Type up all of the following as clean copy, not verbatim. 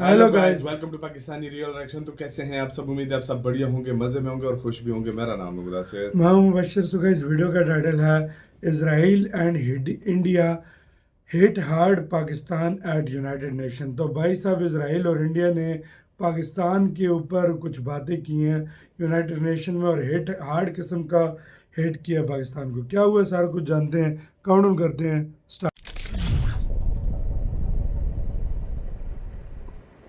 Hello guys, welcome to Pakistani real reaction. तो कैसे हैं आप सब? उम्मीद है आप सब बढ़िया होंगे, मज़े में होंगे और खुश भी होंगे। मेरा नाम है मुदस्सिर। मैं हूं मुबशर। सो गाइस, वीडियो का टाइटल है Israel and India hit hard Pakistan at United Nation. तो भाई साहब, इसराइल और इंडिया ने पाकिस्तान के ऊपर कुछ बातें की हैं यूनाइटेड नेशन में और हिट हार्ड किस्म का हिट किया पाकिस्तान को। क्या हुआ सारा कुछ जानते हैं, काउंट करते हैं।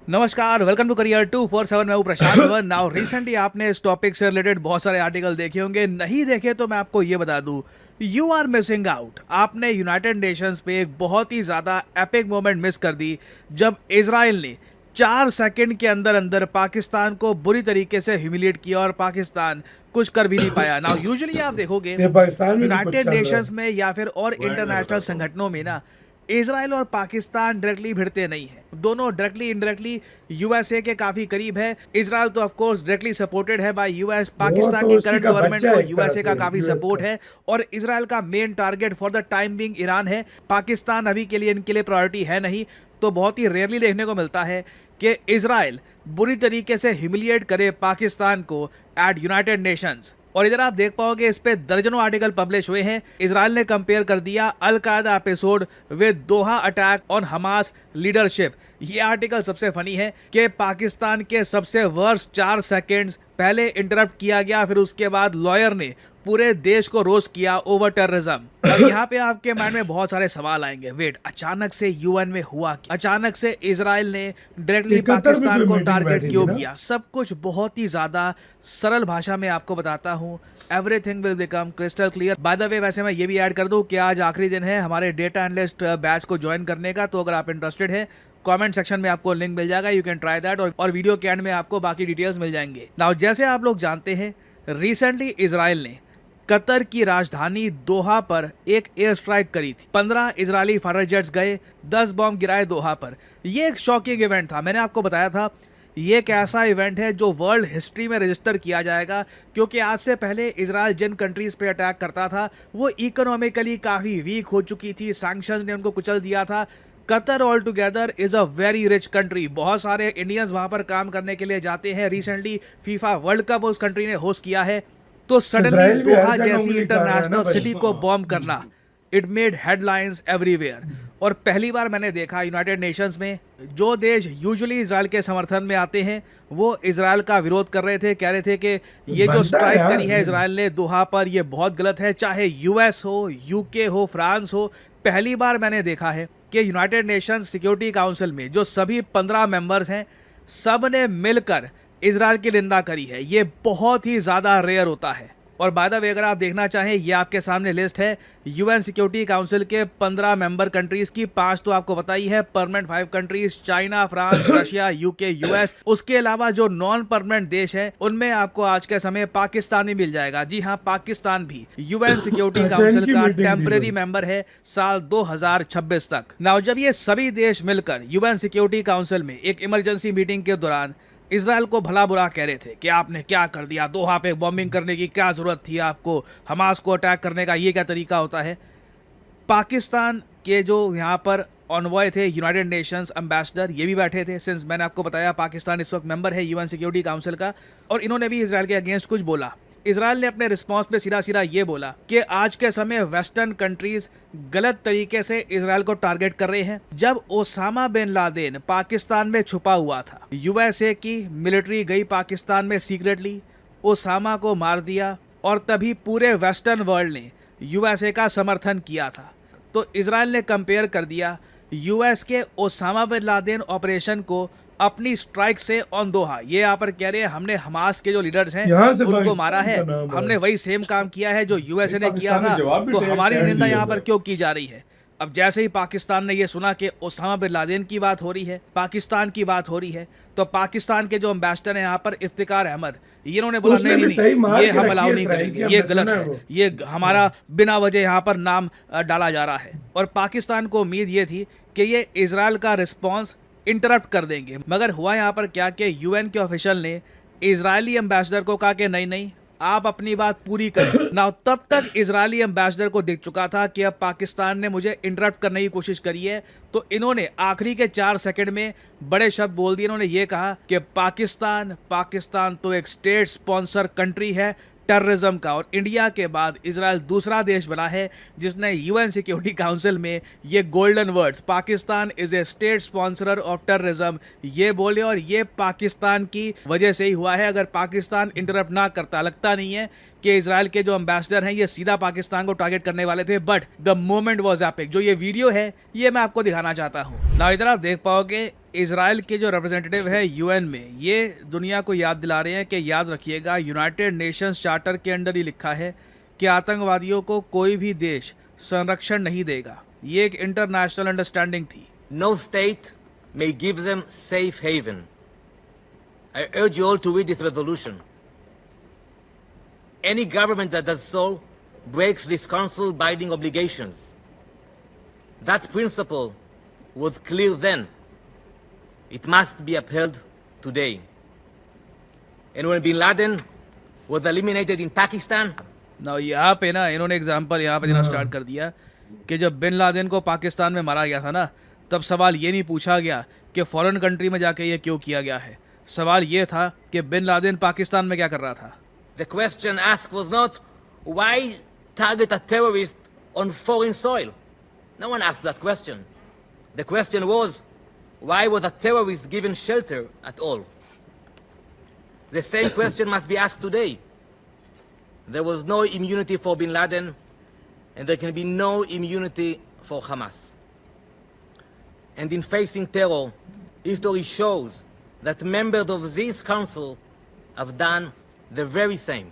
नमस्कार, वेलकम टू करियर 247। मैं हूं प्रशांत धवन। नाउ रिसेंटली आपने इस टॉपिक से रिलेटेड बहुत सारे आर्टिकल देखे होंगे, नहीं देखे तो मैं आपको ये बता दूं, यू आर मिसिंग आउट। आपने यूनाइटेड नेशंस पे एक बहुत ही ज़्यादा एपिक मोमेंट मिस कर दी जब इजराइल ने 4 सेकंड के अंदर अंदर पाकिस्तान को बुरी तरीके से ह्यूमिलिएट किया और पाकिस्तान कुछ कर भी नहीं पाया। नाउ यूजुअली आप देखोगे पाकिस्तान में भी कुछ यूनाइटेड चल रहा नेशंस है। में या फिर और इंटरनेशनल संगठनों में ना इजराइल और पाकिस्तान डायरेक्टली भिड़ते नहीं है, दोनों डायरेक्टली इनडायरेक्टली यूएसए के काफी करीब है। इजराइल तो ऑफ कोर्स डायरेक्टली सपोर्टेड है बाय यूएस, वो पाकिस्तान तो की उसी करंट का गवर्नमेंट बच्चा को है एक तरह यूएसए का से, काफी यूएस सपोर्ट का। है और इजराइल का main target for the time being Iran है। पाकिस्तान अभी के लिए इनके लिए प्रायोरिटी है नहीं। तो बहुत ही रेयरली देखने को मिलता है कि इजराइल बुरी तरीके से ह्यूमिलिएट करे पाकिस्तान को एट यूनाइटेड नेशंस। और इधर आप देख पाओगे इस पे दर्जनों आर्टिकल पब्लिश हुए हैं। इजराइल ने कंपेयर कर दिया अल कायदा episode with Doha attack on Hamas leadership. ये आर्टिकल सबसे फनी है कि पाकिस्तान के सबसे वर्स्ट 4 सेकंड्स पहले इंटरप्ट किया गया, फिर उसके बाद लॉयर ने पूरे देश को रोस्ट किया ओवर टेररिज्म। और यहाँ पे आपके माइंड में बहुत सारे सवाल आएंगे, वेट, अचानक से यूएन में हुआ क्या? अचानक से इजराइल ने डायरेक्टली कतर में पाकिस्तान कोई को मीटिंग टारगेट बैठी थी क्यों ना। किया? सब कुछ बहुत ही ज्यादा सरल भाषा में आपको बताता हूँ। Everything will become crystal clear. By the way, वैसे मैं ये भी ऐड कर दूं कि आज आखिरी दिन है हमारे डेटा एनालिस्ट बैच को ज्वाइन करने का। तो अगर आप इंटरेस्टेड हैं, कमेंट सेक्शन में आपको लिंक मिल जाएगा, यू कैन ट्राई दैट। और वीडियो के एंड में आपको बाकी डिटेल्स मिल जाएंगे। नाउ जैसे आप लोग जानते हैं, रिसेंटली इजराइल ने कतर की राजधानी दोहा पर एक एयर स्ट्राइक करी थी। 15 इजरायली फाइटर जेट्स गए, 10 बॉम्ब गिराए दोहा पर। यह एक शॉकिंग इवेंट था। मैंने आपको बताया था ये एक ऐसा इवेंट है जो वर्ल्ड हिस्ट्री में रजिस्टर किया जाएगा, क्योंकि आज से पहले इजराइल जिन कंट्रीज पे अटैक करता था वो इकोनॉमिकली काफ़ी वीक हो चुकी थी, सैंक्शंस ने उनको कुचल दिया था। Qatar all together is a very rich country. बहुत सारे इंडियंस वहां पर काम करने के लिए जाते हैं। रिसेंटली फीफा वर्ल्ड कप उस कंट्री ने होस्ट किया है। तो सडनली इसराइल भी हर दोहा जगह जैसी उंगली कर रहा है ना इंटरनेशनल भाई। सिटी को बॉम्ब करना, इट मेड हेडलाइंस एवरीवेयर। और पहली बार मैंने देखा यूनाइटेड नेशंस में जो देश यूजुअली इजराइल के समर्थन में आते हैं वो इजराइल का विरोध कर रहे थे, कह रहे थे कि ये जो बनता है स्ट्राइक यार। करी है इजराइल ने दोहा पर, ये बहुत गलत है। चाहे यूएस हो, यूके हो, फ्रांस हो, पहली बार मैंने देखा है कि यूनाइटेड नेशंस सिक्योरिटी काउंसिल में जो सभी 15 मेंबर्स हैं, सब ने मिलकर इजराइल की निंदा करी है। ये बहुत ही ज़्यादा रेयर होता है। और बाय द वे, अगर आप देखना चाहें, ये आपके सामने लिस्ट है यूएन सिक्योरिटी काउंसिल के 15 मेंबर कंट्रीज की। 5 तो आपको पता ही है, permanent 5 countries, China, France, Russia, UK, US. उसके अलावा जो नॉन परमानेंट देश है उनमें आपको आज के समय पाकिस्तान भी मिल जाएगा। जी हाँ, पाकिस्तान भी यूएन सिक्योरिटी अच्छा, काउंसिल इनकी का मीटिंग थी टेम्परेरी कोई? मेंबर है साल 2026 तक। नाउ जब ये सभी देश मिलकर यूएन सिक्योरिटी काउंसिल में एक इमरजेंसी मीटिंग के दौरान इजराइल को भला बुरा कह रहे थे कि आपने क्या कर दिया, दोहा पे बॉम्बिंग करने की क्या ज़रूरत थी आपको, हमास को अटैक करने का ये क्या तरीका होता है। पाकिस्तान के जो यहाँ पर ऑनवॉय थे, यूनाइटेड नेशंस एम्बेसडर, ये भी बैठे थे। सिंस मैंने आपको बताया पाकिस्तान इस वक्त मेंबर है यूएन सिक्योरिटी काउंसिल का, और इन्होंने भी इजराइल के अगेंस्ट कुछ बोला। इजराइल ने अपने रिस्पॉन्स में सीधा सीधा ये बोला कि आज के समय वेस्टर्न कंट्रीज गलत तरीके से इजराइल को टारगेट कर रहे हैं। जब ओसामा बिन लादेन पाकिस्तान में छुपा हुआ था, यूएसए की मिलिट्री गई पाकिस्तान में सीक्रेटली, ओसामा को मार दिया, और तभी पूरे वेस्टर्न वर्ल्ड ने यूएसए का समर्थन किया था। तो इजराइल ने कंपेयर कर दिया यूएस के ओसामा बिन लादेन ऑपरेशन को अपनी स्ट्राइक से ऑन दोहा। ये यहाँ पर कह रहे हैं हमने हमास के जो लीडर्स हैं यहाँ से उनको मारा पाकिस्तान है, का नाम हमने है। वही सेम काम किया है जो यूएसए ने किया पाकिस्तान ने था, जवाब भी तो हमारी टैग निंदा दिया यहाँ पर है। क्यों की जा रही है? अब जैसे ही पाकिस्तान ने ये सुना कि ओसामा बिन लादेन की बात हो रही है, पाकिस्तान की बात हो रही है, तो पाकिस्तान के जो एम्बेसडर हैं यहाँ पर, इफ्तिकार अहमद, इन्होंने बोला उसने नहीं भी नहीं सही नहीं, मार ये के हम रखी अलाउ है नहीं इसराइल की, करेंगे, ये हमने गलत सुना है, वो। ये हमारा बिना वजह यहाँ पर नाम डाला जा रहा है। और पाकिस्तान को उम्मीद ये थी कि ये इजराइल का रिस्पॉन्स इंटरप्ट कर देंगे, मगर हुआ यहाँ पर क्या कि यूएन के ऑफिशियल ने इजरायली एम्बेसडर को कहा कि नहीं नहीं, आप अपनी बात पूरी करें ना। तब तक इजरायली एम्बेसडर को दिख चुका था कि अब पाकिस्तान ने मुझे इंटरप्ट करने की कोशिश करी है, तो इन्होंने आखिरी के 4 सेकंड में बड़े शब्द बोल दिए। इन्होंने ये कहा कि पाकिस्तान तो एक स्टेट स्पॉन्सर कंट्री है टेररिज्म का, और इंडिया के बाद इजराइल दूसरा देश बना है जिसने यूएन सिक्योरिटी काउंसिल में ये golden words Pakistan is a state sponsor of terrorism ये बोले, और ये पाकिस्तान की वजह से ही हुआ है। अगर पाकिस्तान इंटरप्ट ना करता, लगता नहीं है कि इजराइल के जो एम्बेसडर हैं ये सीधा पाकिस्तान को टारगेट करने वाले थे, but the moment was epic. जो ये वीडियो है ये मैं आपको दिखाना चाहता हूँ ना। इधर आप देख पाओगे इजराइल के जो रिप्रेजेंटेटिव है यूएन में, ये दुनिया को याद दिला रहे हैं कि याद रखिएगा यूनाइटेड नेशंस चार्टर के अंदर ही लिखा है कि आतंकवादियों को कोई भी देश संरक्षण नहीं देगा। ये एक इंटरनेशनल अंडरस्टैंडिंग थी। No state may give them safe haven. I urge you all to read this resolution. Any government that does so breaks this council binding obligations. That principle was clear then. It must be upheld today. And when bin Laden was eliminated in Pakistan, ना यहाँ पे ना इन्होंने example यहाँ पे देना start कर दिया कि जब बिन लादेन को पाकिस्तान में मारा गया था ना, तब सवाल ये नहीं पूछा गया कि फॉरेन कंट्री में जाके ये क्यों किया गया है। सवाल ये था कि बिन लादेन पाकिस्तान में क्या कर रहा था। the question asked was not why target a terrorist on foreign soil. No one asked that question. The question was, why was a terrorist given shelter at all? The same question must be asked today. There was no immunity for bin Laden, and there can be no immunity for Hamas. And in facing terror, history shows that members of this council have done the very same.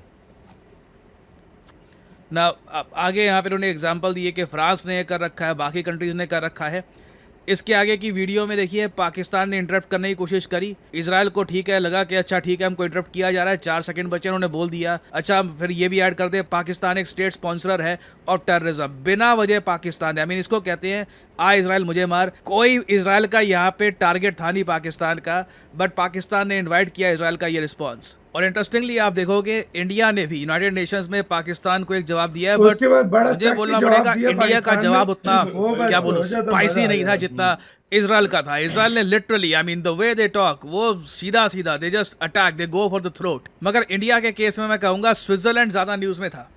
ना आगे यहाँ पे उन्होंने example दिए कि France ने कर रखा है, बाकी कंट्रीज ने कर रखा है। इसके आगे की वीडियो में देखिए पाकिस्तान ने इंटरप्ट करने की कोशिश करी, इजराइल को ठीक है लगा कि अच्छा ठीक है हमको इंटरप्ट किया जा रहा है, 4 सेकंड बचे, उन्होंने बोल दिया अच्छा फिर ये भी ऐड कर दे पाकिस्तान एक स्टेट स्पॉन्सर है ऑफ टेररिज्म। बिना वजह पाकिस्तान, आई मीन इसको कहते हैं आ इजराइल मुझे मार। कोई इजराइल का यहाँ पे टारगेट था नहीं पाकिस्तान का, बट पाकिस्तान ने इन्वाइट किया इजराइल का ये रिस्पॉन्स। और इंटरेस्टिंगली आप देखोगे इंडिया ने भी यूनाइटेड नेशंस में पाकिस्तान को एक जवाब दिया है, बट मुझे बोलना पड़ेगा इंडिया का जवाब उतना क्या बोलूं स्पाइसी नहीं था जितना इजराइल का था। इजराइल ने literally I mean the way they talk, वो सीधा सीधा they just attack, they go for the throat. मगर इंडिया के केस में मैं कहूंगा स्विट्जरलैंड ज्यादा न्यूज में था।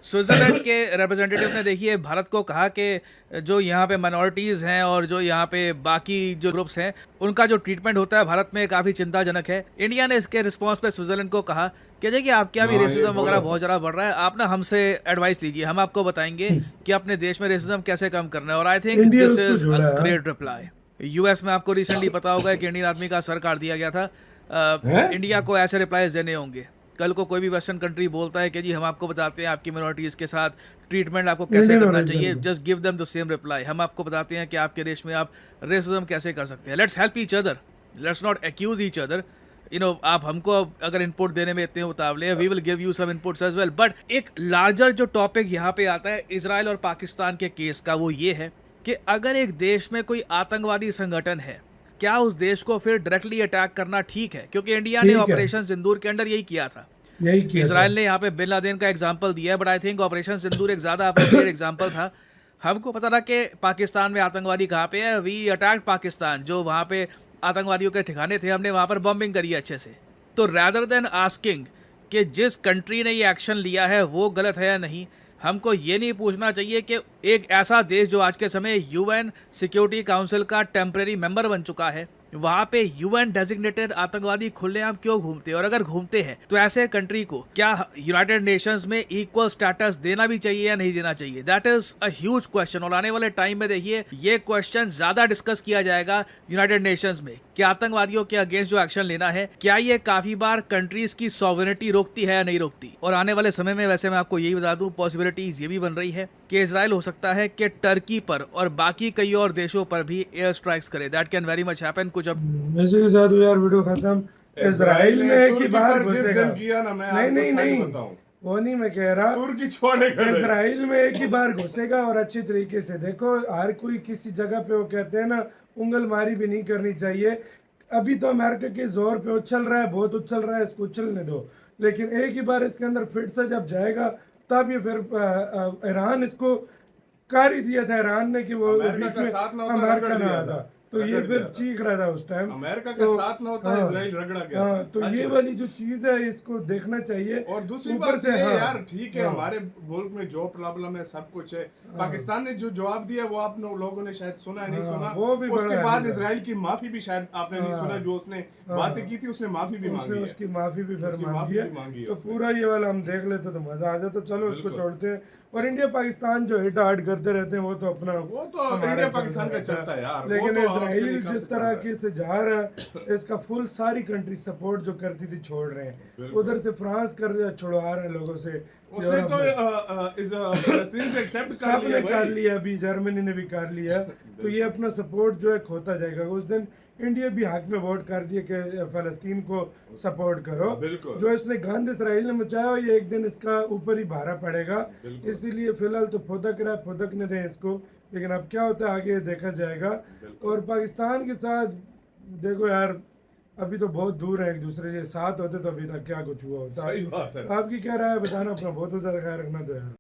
स्विट्जरलैंड के रिप्रेजेंटेटिव ने देखिए भारत को कहा कि जो यहाँ पे माइनॉरिटीज़ हैं और जो यहाँ पे बाकी जो ग्रुप्स हैं उनका जो ट्रीटमेंट होता है भारत में काफ़ी चिंताजनक है। इंडिया ने इसके रिस्पांस पे स्विट्जरलैंड को कहा कि देखिए आपके यहाँ भी रेसिज्म वगैरह बहुत ज़्यादा बढ़ रहा है, आप ना हमसे एडवाइस लीजिए, हम आपको बताएंगे कि अपने देश में रेसिज्म कैसे कम करना है। और I think this is a great reply. US में आपको रिसेंटली पता होगा कि इंडियन आदमी का सर काट दिया गया था। इंडिया को ऐसे रिप्लाईज देने होंगे। कल को कोई भी वेस्टर्न कंट्री बोलता है कि जी हम आपको बताते हैं आपकी मिनॉरिटीज़ के साथ ट्रीटमेंट आपको कैसे करना चाहिए, just give them the same reply. हम आपको बताते हैं कि आपके देश में आप रेसिज्म कैसे कर सकते हैं। Let's help each other, let's not accuse each other. You know आप हमको अगर इनपुट देने में इतने उतावले हैं, we will give you some inputs as well. But एक लार्जर जो टॉपिक यहाँ पे आता है इजराइल और पाकिस्तान के केस का, वो ये है कि अगर एक देश में कोई आतंकवादी संगठन है, क्या उस देश को फिर डायरेक्टली अटैक करना ठीक है? क्योंकि इंडिया ने ऑपरेशन सिंदूर के अंदर यही किया था। इजराइल ने यहाँ पे बिन लादेन का एग्जांपल दिया है, बट आई थिंक ऑपरेशन सिंदूर एक ज़्यादा अप्रोप्रिएट एग्जांपल था। हमको पता था कि पाकिस्तान में आतंकवादी कहाँ पे है, वी अटैक पाकिस्तान, जो वहाँ पे आतंकवादियों के ठिकाने थे हमने वहाँ पर बॉम्बिंग करी है अच्छे से। तो रैदर देन आस्किंग कि जिस कंट्री ने ये एक्शन लिया है वो गलत है या नहीं, हमको ये नहीं पूछना चाहिए कि एक ऐसा देश जो आज के समय यूएन सिक्योरिटी काउंसिल का टेम्परेरी मेंबर बन चुका है, वहाँ पे यूएन डेजिग्नेटेड आतंकवादी खुलेआम क्यों घूमते हैं, और अगर घूमते हैं तो ऐसे कंट्री को क्या यूनाइटेड नेशंस में इक्वल स्टेटस देना भी चाहिए या नहीं देना चाहिए? That is a huge question. और आने वाले टाइम में देखिए ये क्वेश्चन ज्यादा डिस्कस किया जाएगा यूनाइटेड नेशंस में कि आतंकवादियों के अगेंस्ट जो एक्शन लेना है, क्या ये काफी बार कंट्रीज की सॉवरेनिटी रोकती है या नहीं रोकती। और आने वाले समय में वैसे मैं आपको यही बता दूं, पॉसिबिलिटीज ये भी बन रही है कि इजराइल हो सकता है कि टर्की पर और बाकी कई और देशों पर भी एयर स्ट्राइक्स करे। That can very much happen. कुछ अब इसी के साथ यार वीडियो खत्म। इजराइल में एक ही बार घुसेगा। किया ना, मैं नहीं आपको नहीं सच बताऊं, वो नहीं मैं कह रहा, तुर्की छोड़ेगा। इजराइल में एक ही बार घुसेगा और अच्छी तरीके से। देखो हर कोई किसी जगह पे वो कहते हैं ना उंगलमारी भी नहीं करनी चाहिए। अभी तो अमेरिका के जोर पे उछल रहा है, बहुत उछल रहा है, इसको उछलने दो। लेकिन एक ही बार इसके अंदर फिट से जब जाएगा तब ये फिर ईरान इसको कर ही दिया था ईरान ने कि वो अमेरिका बीच का में साथ ना होता, अमेरिका रगड़ ना दिया आता था, तो ये रगड़ फिर दिया था। चीख रहा था उस टाइम। अमेरिका का तो साथ ना होता, हाँ, इजराइल रगड़ा गया हाँ, था, तो सच ये है। वाली जो चीज है इसको देखना चाहिए। और दूसरी ऊपर बात से ये हाँ, यार ठीक है, हाँ, हमारे मुल्क में जो प्रॉब्लम है सब कुछ है, पाकिस्तान ने जो जवाब दिया वो आप लोगों ने शायद सुना नहीं हाँ, सुना, वो भी उसके बड़ा बाद है। इसराइल की माफी भी शायद आपने नहीं हाँ, सुना, जो उसने हाँ, बातें की थी उसने माफी भी उसने मांगी है। उसकी माफी भी फिर उसकी मांगी माफी है। भी मांगी है तो उसने। पूरा ये वाला हम देख लेते तो मजा आ जाता। चलो उसको बिल्कुल। छोड़ते हैं। और इंडिया पाकिस्तान जो हिट हार्ट करते रहते हैं वो तो अपना वो तो हमारा इंडिया चलता पाकिस्तान का रहता चलता है यार, वो लेकिन तो आपसे इसराइल नहीं कब जिस से चल तरह रहा है। की से जा रहा है इसका फुल सारी कंट्री सपोर्ट जो करती थी छोड़ रहे हैं। बिल्कुल। उधर से फ्रांस कर छुड़वा रहे हैं लोगों से। उसने यूरोप तो में। फलस्तीन को एक्सेप्ट कर सब लिया ने कर भाई। लिया, अभी जर्मनी ने भी कर लिया। तो ये अपना सपोर्ट जो है खोता जाएगा। उस दिन इंडिया भी हक में वोट कर दिए कि फलस्तीन को सपोर्ट करो। बिल्कुल। जो इसने गंद इसराइल ने मचाया ये एक दिन इसका ऊपर ही भारा पड़ेगा। बिल्कुल। इसीलिए फिलहाल तो फुदक रहा है, फुदकने दें इसको, लेकिन अब क्या होता है आगे देखा जाएगा। और पाकिस्तान के साथ देखो यार अभी तो बहुत दूर है एक दूसरे के, साथ होते तो अभी तक क्या कुछ हुआ होता। सही बात है। आपकी क्या राय है बताना, अपना बहुत ज़्यादा ख्याल रखना तो यार।